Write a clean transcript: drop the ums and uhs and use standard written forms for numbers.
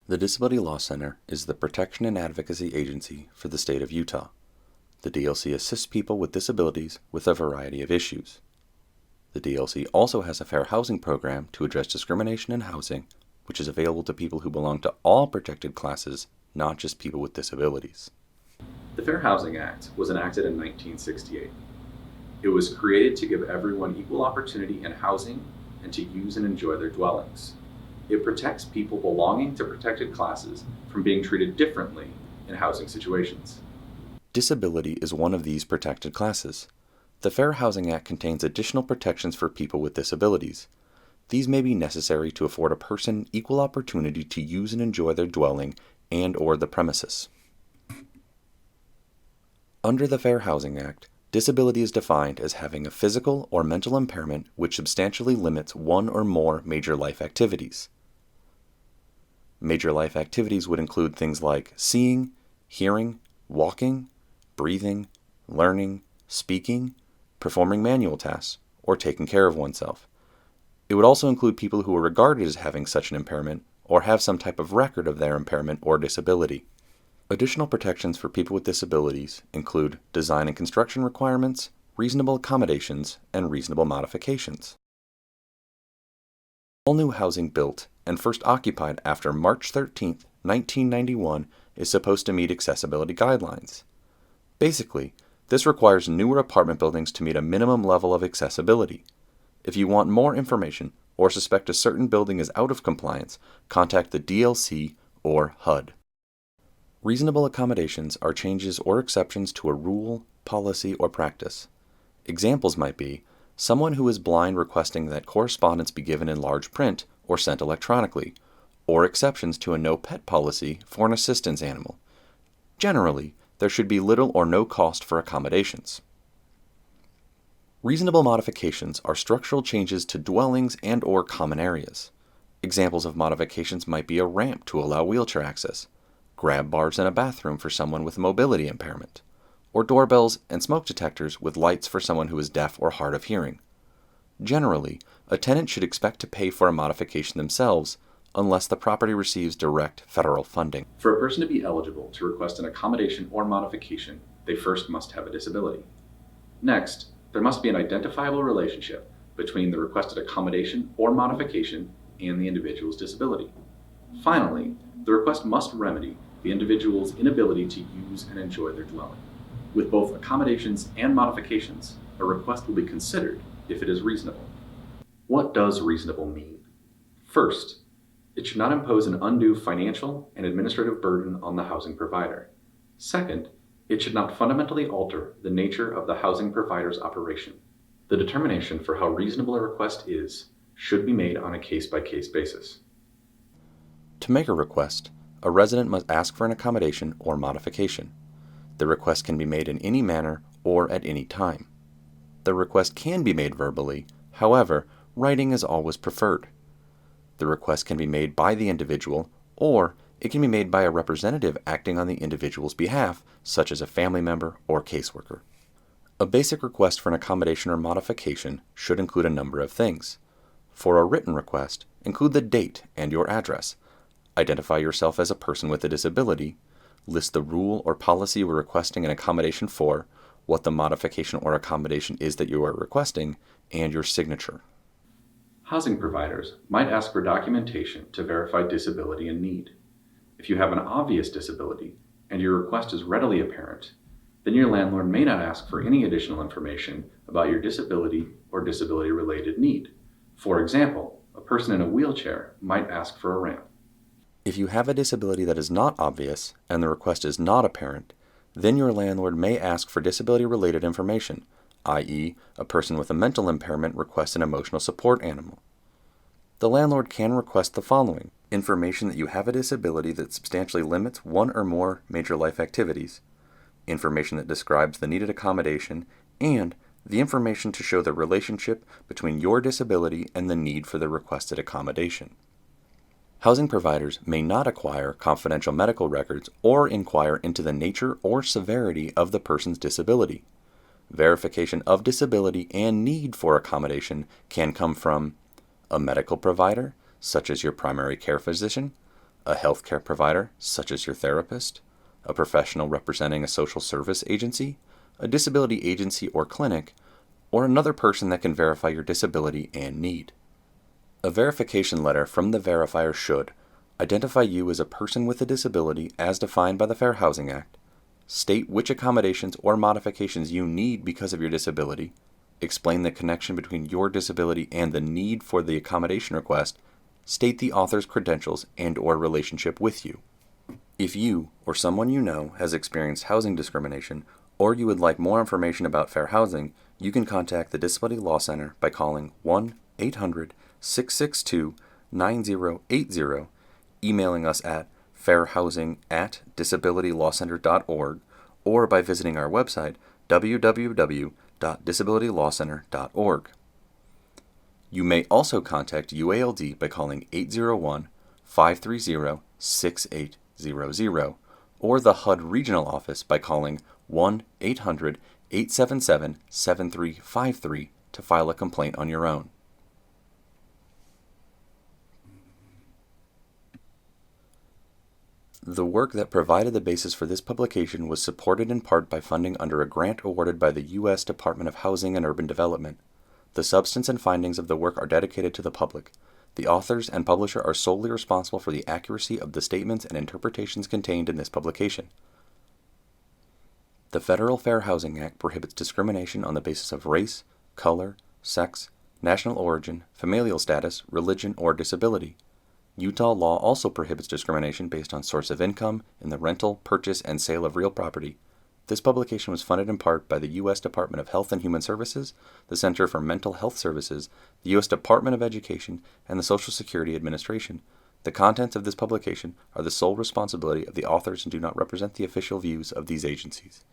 The Disability Law Center is the protection and advocacy agency for the state of Utah. The DLC assists people with disabilities with a variety of issues. The DLC also has a fair housing program to address discrimination in housing, which is available to people who belong to all protected classes, not just people with disabilities. The Fair Housing Act was enacted in 1968. It was created to give everyone equal opportunity in housing and to use and enjoy their dwellings. It protects people belonging to protected classes from being treated differently in housing situations. Disability is one of these protected classes. The Fair Housing Act contains additional protections for people with disabilities. These may be necessary to afford a person equal opportunity to use and enjoy their dwelling and/or the premises. Under the Fair Housing Act, disability is defined as having a physical or mental impairment which substantially limits one or more major life activities. Major life activities would include things like seeing, hearing, walking, breathing, learning, speaking, performing manual tasks, or taking care of oneself. It would also include people who are regarded as having such an impairment or have some type of record of their impairment or disability. Additional protections for people with disabilities include design and construction requirements, reasonable accommodations, and reasonable modifications. All new housing built and first occupied after March 13, 1991 is supposed to meet accessibility guidelines. Basically, this requires newer apartment buildings to meet a minimum level of accessibility. If you want more information or suspect a certain building is out of compliance, contact the DLC or HUD. Reasonable accommodations are changes or exceptions to a rule, policy, or practice. Examples might be someone who is blind requesting that correspondence be given in large print or sent electronically, or exceptions to a no-pet policy for an assistance animal. Generally, there should be little or no cost for accommodations. Reasonable modifications are structural changes to dwellings and/or common areas. Examples of modifications might be a ramp to allow wheelchair access, grab bars in a bathroom for someone with mobility impairment, or doorbells and smoke detectors with lights for someone who is deaf or hard of hearing. Generally, a tenant should expect to pay for a modification themselves unless the property receives direct federal funding. For a person to be eligible to request an accommodation or modification, they first must have a disability. Next, there must be an identifiable relationship between the requested accommodation or modification and the individual's disability. Finally, the request must remedy the individual's inability to use and enjoy their dwelling. With both accommodations and modifications, a request will be considered if it is reasonable. What does reasonable mean? First, it should not impose an undue financial and administrative burden on the housing provider. Second, it should not fundamentally alter the nature of the housing provider's operation. The determination for how reasonable a request is should be made on a case-by-case basis. To make a request, a resident must ask for an accommodation or modification. The request can be made in any manner or at any time. The request can be made verbally, however, writing is always preferred. The request can be made by the individual, or it can be made by a representative acting on the individual's behalf, such as a family member or caseworker. A basic request for an accommodation or modification should include a number of things. For a written request, include the date and your address. Identify yourself as a person with a disability. List the rule or policy you are requesting an accommodation for, what the modification or accommodation is that you are requesting, and your signature. Housing providers might ask for documentation to verify disability and need. If you have an obvious disability and your request is readily apparent, then your landlord may not ask for any additional information about your disability or disability-related need. For example, a person in a wheelchair might ask for a ramp. If you have a disability that is not obvious and the request is not apparent, then your landlord may ask for disability-related information, i.e., a person with a mental impairment requests an emotional support animal. The landlord can request the following: information that you have a disability that substantially limits one or more major life activities, information that describes the needed accommodation, and the information to show the relationship between your disability and the need for the requested accommodation. Housing providers may not acquire confidential medical records or inquire into the nature or severity of the person's disability. Verification of disability and need for accommodation can come from a medical provider, such as your primary care physician, a healthcare provider, such as your therapist, a professional representing a social service agency, a disability agency or clinic, or another person that can verify your disability and need. A verification letter from the verifier should identify you as a person with a disability as defined by the Fair Housing Act, state which accommodations or modifications you need because of your disability, explain the connection between your disability and the need for the accommodation request, state the author's credentials and/or relationship with you. If you or someone you know has experienced housing discrimination, or you would like more information about fair housing, you can contact the Disability Law Center by calling 1-800-662-9080, emailing us at fairhousing@disabilitylawcenter.org, or by visiting our website www.disabilitylawcenter.org. You may also contact UALD by calling 801-530-6800, or the HUD Regional Office by calling 1-800-877-7353 to file a complaint on your own. The work that provided the basis for this publication was supported in part by funding under a grant awarded by the U.S. Department of Housing and Urban Development. The substance and findings of the work are dedicated to the public. The authors and publisher are solely responsible for the accuracy of the statements and interpretations contained in this publication. The Federal Fair Housing Act prohibits discrimination on the basis of race, color, sex, national origin, familial status, religion, or disability. Utah law also prohibits discrimination based on source of income in the rental, purchase, and sale of real property. This publication was funded in part by the U.S. Department of Health and Human Services, the Center for Mental Health Services, the U.S. Department of Education, and the Social Security Administration. The contents of this publication are the sole responsibility of the authors and do not represent the official views of these agencies.